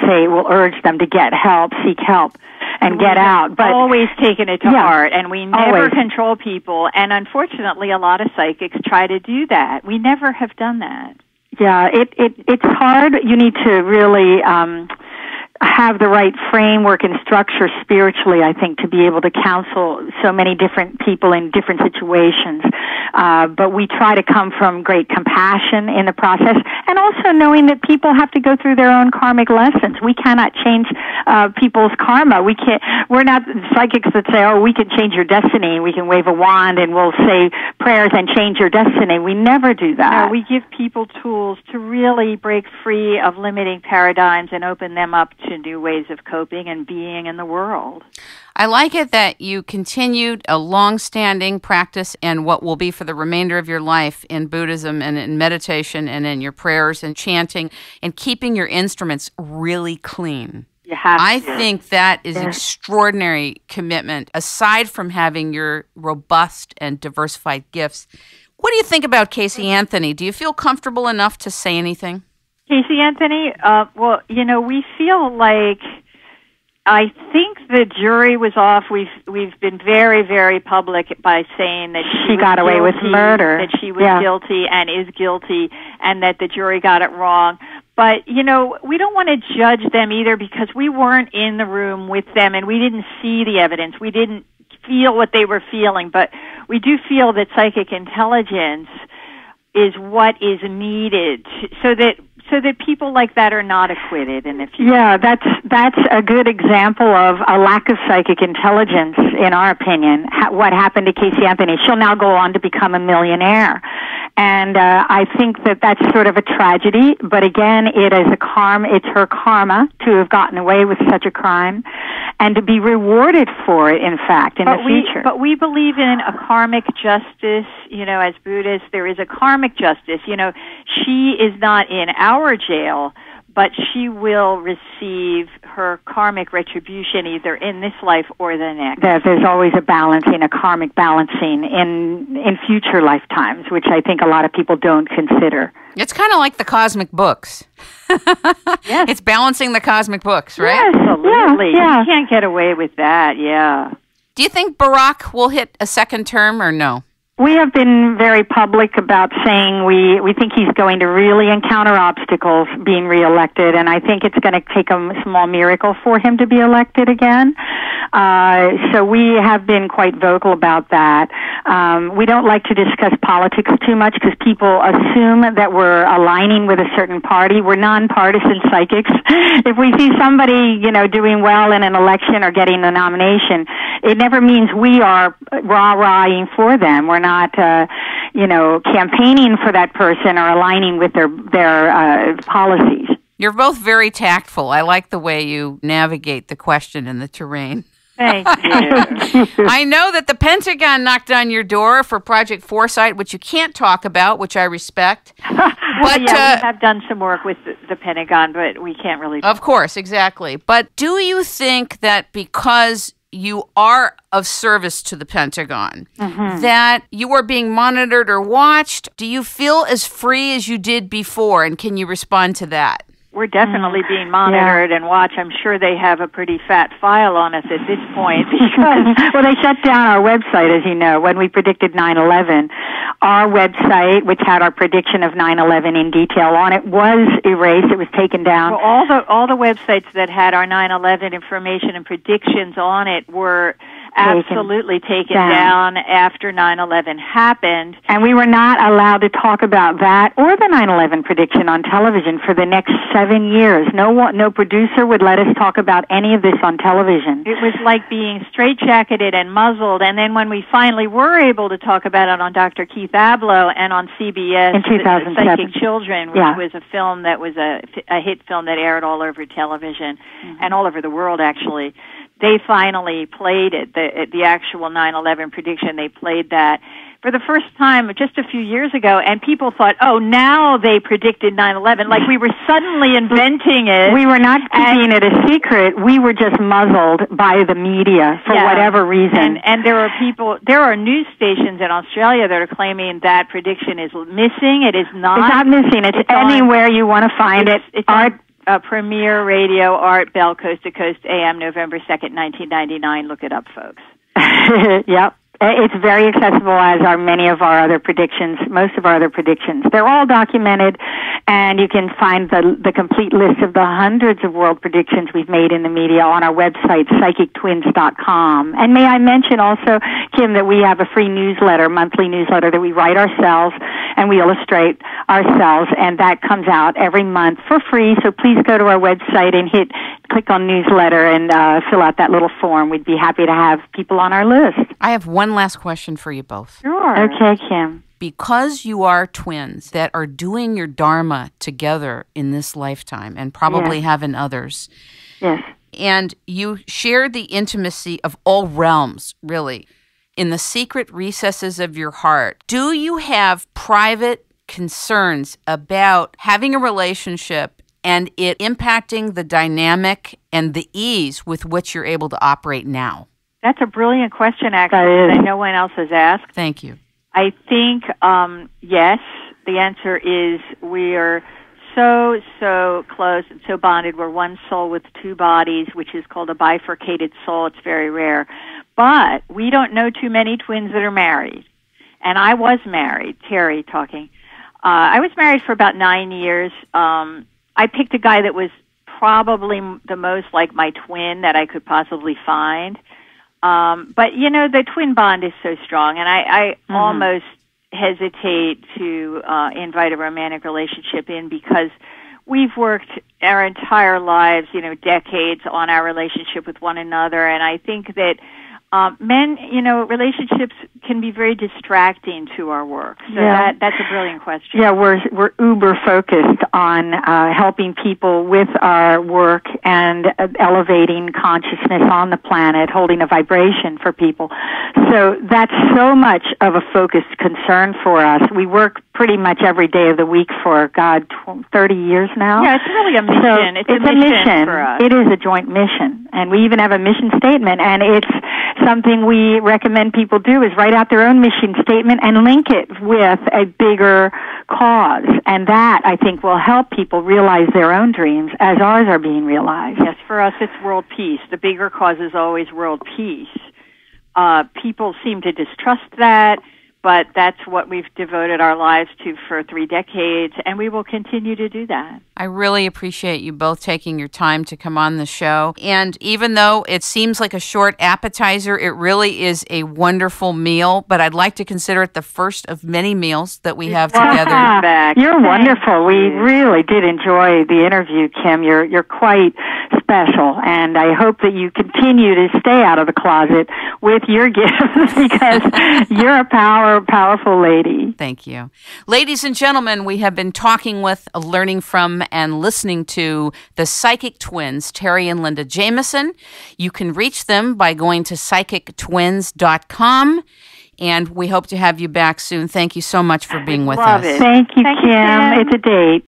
say will urge them to get help, seek help, and get out. But always taken it to heart, and we never always control people. And unfortunately, a lot of psychics try to do that. We never have done that. Yeah, it's hard. You need to really have the right framework and structure spiritually, I think, to be able to counsel so many different people in different situations. But we try to come from great compassion in the process, and also knowing that people have to go through their own karmic lessons. We cannot change people's karma. We're not psychics that say, "Oh, we can change your destiny. We can wave a wand and we'll say prayers and change your destiny." We never do that. No, we give people tools to really break free of limiting paradigms and open them up to new ways of coping and being in the world. I like it that you continued a long-standing practice and what will be for the remainder of your life in Buddhism and in meditation and in your prayers and chanting and keeping your instruments really clean. You have I to. think that is extraordinary commitment, aside from having your robust and diversified gifts. What do you think about Casey Anthony? Do you feel comfortable enough to say anything? Casey Anthony, well, we feel like, I think the jury was off. We've been very, very public by saying that she got away with murder, that she was guilty and is guilty, and that the jury got it wrong. But, we don't want to judge them either, because we weren't in the room with them and we didn't see the evidence. We didn't feel what they were feeling, but we do feel that psychic intelligence is what is needed so that people like that are not acquitted in the future. Yeah, that's a good example of a lack of psychic intelligence, in our opinion. What happened to Casey Anthony? She'll now go on to become a millionaire. And I think that that's sort of a tragedy, but again, it's her karma to have gotten away with such a crime and to be rewarded for it, in fact, in the future. But we believe in a karmic justice, as Buddhists. There is a karmic justice. She is not in our jail, but she will receive her karmic retribution either in this life or the next. There's always a balancing, a karmic balancing in future lifetimes, which I think a lot of people don't consider. It's kind of like the cosmic books. Yes. It's balancing the cosmic books, right? Yes, absolutely. Yeah. You can't get away with that, yeah. Do you think Barack will hit a second term or no? We have been very public about saying we think he's going to really encounter obstacles being reelected, and I think it's going to take a small miracle for him to be elected again. So we have been quite vocal about that. We don't like to discuss politics too much because people assume that we're aligning with a certain party. We're nonpartisan psychics. If we see somebody, doing well in an election or getting the nomination, it never means we are rah-rahing for them. We're not, campaigning for that person or aligning with their policies. You're both very tactful. I like the way you navigate the question and the terrain. Thank you. I know that the Pentagon knocked on your door for Project Foresight, which you can't talk about, which I respect. But we have done some work with the Pentagon, but we can't really. Of course, exactly. But do you think that because you are of service to the Pentagon, that you are being monitored or watched? Do you feel as free as you did before? And can you respond to that? We're definitely being monitored and watched. I'm sure they have a pretty fat file on us at this point. Because well, they shut down our website, as you know, when we predicted 9/11. Our website, which had our prediction of 9/11 in detail on it, was erased. It was taken down. Well, all the websites that had our 9/11 information and predictions on it were absolutely taken down after 9/11 happened. And we were not allowed to talk about that or the 9/11 prediction on television for the next 7 years. No producer would let us talk about any of this on television. It was like being straitjacketed and muzzled. And then when we finally were able to talk about it on Dr. Keith Abloh and on CBS, in 2007, Psychic Children, which was a film that was a hit film that aired all over television and all over the world, actually. They finally played it, the actual 9/11 prediction. They played that for the first time just a few years ago, and people thought, oh, now they predicted 9/11, like we were suddenly inventing it. We were not keeping it a secret. We were just muzzled by the media for whatever reason. And there are news stations in Australia that are claiming that prediction is missing. It is not. It's not missing. It's anywhere you want to find it. Premier Radio, Art Bell, Coast to Coast AM, November 2nd, 1999. Look it up, folks. Yep. It's very accessible, as are many of our other predictions, most of our other predictions. They're all documented, and you can find the complete list of the hundreds of world predictions we've made in the media on our website, psychictwins.com. And may I mention also, Kim, that we have a free newsletter, monthly newsletter that we write ourselves, and we illustrate ourselves, and that comes out every month for free. So please go to our website and click on newsletter and fill out that little form. We'd be happy to have people on our list. I have one last question for you both. Sure. Okay, Kim. Because you are twins that are doing your dharma together in this lifetime and probably have in others. Yes. And you share the intimacy of all realms, really, in the secret recesses of your heart. Do you have private concerns about having a relationship and it impacting the dynamic and the ease with which you're able to operate now? That's a brilliant question, actually, that no one else has asked. Thank you. I think, yes. The answer is we are so close and so bonded. We're one soul with two bodies, which is called a bifurcated soul. It's very rare. But we don't know too many twins that are married. And I was married, Terry talking. I was married for about 9 years. I picked a guy that was probably the most like my twin that I could possibly find. But, the twin bond is so strong, and I almost hesitate to invite a romantic relationship in because we've worked our entire lives, decades on our relationship with one another, and I think that men, relationships can be very distracting to our work. So that's a brilliant question. Yeah, we're uber focused on helping people with our work and elevating consciousness on the planet, holding a vibration for people. So that's so much of a focused concern for us. We work pretty much every day of the week for, 30 years now. Yeah, it's really a mission. So it's a mission for us. It is a joint mission. And we even have a mission statement, and it's something we recommend people do is write out their own mission statement and link it with a bigger cause. And that, I think, will help people realize their own dreams as ours are being realized. Yes, for us, it's world peace. The bigger cause is always world peace. People seem to distrust that, but that's what we've devoted our lives to for 3 decades, and we will continue to do that. I really appreciate you both taking your time to come on the show. And even though it seems like a short appetizer, it really is a wonderful meal. But I'd like to consider it the first of many meals that we have together. You're wonderful. We really did enjoy the interview, Kim. You're quite special. And I hope that you continue to stay out of the closet with your gifts because you're a powerful lady. Thank you. Ladies and gentlemen, we have been talking with, learning from, and listening to the psychic twins, Terry and Linda Jamison. You can reach them by going to psychictwins.com, and we hope to have you back soon. Thank you so much for being with us. Thank you, Kim. It's a date.